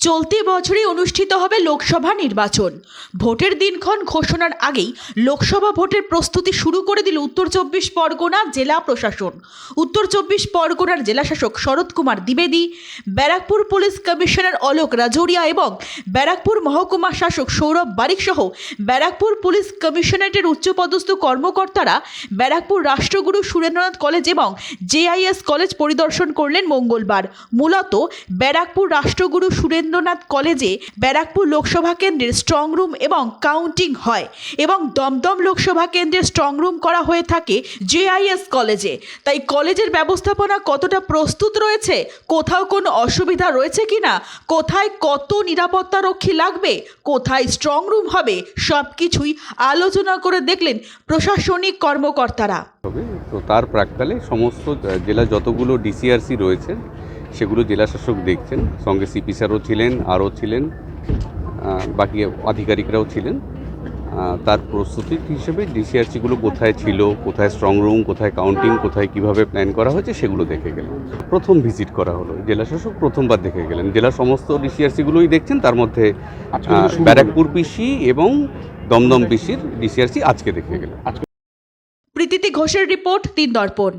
চলতি বছরই অনুষ্ঠিত হবে লোকসভা নির্বাচন। ভোটের দিনক্ষণ ঘোষণার আগেই লোকসভা ভোটের প্রস্তুতি শুরু করে দিল উত্তর চব্বিশ পরগনা জেলা প্রশাসন। উত্তর চব্বিশ পরগনার জেলাশাসক শরৎ কুমার দ্বিবেদী, ব্যারাকপুর পুলিশ কমিশনার অলোক রাজোরিয়া এবং ব্যারাকপুর মহকুমা শাসক সৌরভ বারিক সহ ব্যারাকপুর পুলিশ কমিশনারেটের উচ্চপদস্থ কর্মকর্তারা ব্যারাকপুর রাষ্ট্রগুরু সুরেন্দ্রনাথ কলেজ এবং জেআইএস কলেজ পরিদর্শন করলেন মঙ্গলবার। মূলত ব্যারাকপুর রাষ্ট্রগুরু সুরেন্দ্রনাথ কলেজে ব্যারাকপুর লোকসভা কেন্দ্রের স্ট্রং রুম এবং কাউন্টিং হয় এবং দমদম লোকসভা কেন্দ্রের স্ট্রং রুম করা হয়ে থাকে জেআইএস কলেজে। তাই কলেজের ব্যবস্থাপনা কতটা প্রস্তুত রয়েছে, কোথাও কোনো অসুবিধা রয়েছে কিনা, কোথায় কত নিরাপত্তারক্ষী লাগবে, কোথায় স্ট্রং রুম হবে, সব কিছুই আলোচনা করে দেখলেন প্রশাসনিক কর্মকর্তারা। তো তার প্রাক্কালে সমস্ত জেলা যতগুলো ডিসিআরসি রয়েছে সেগুলো জেলা শাসক দেখছেন, সঙ্গে সিপি স্যারও ছিলেন, আরও ছিলেন, বাকি আধিকারিকরাও ছিলেন। তার প্রস্তুতি হিসেবে ডিসিআরসিগুলো কোথায় ছিল, কোথায় স্ট্রং রুম, কোথায় কাউন্টিং, কোথায় কিভাবে প্ল্যান করা হয়েছে সেগুলো দেখে গেলেন। প্রথম ভিজিট করা হলো, জেলা শাসক প্রথমবার দেখে গেলেন। জেলার সমস্ত ডিসিআরসিগুলোই দেখছেন, তার মধ্যে ব্যারাকপুর পিসি এবং দমদম পিসির ডিসিআরসি আজকে দেখে গেলেন। প্রীতি ঘোষের রিপোর্ট, 3 দর্পণ।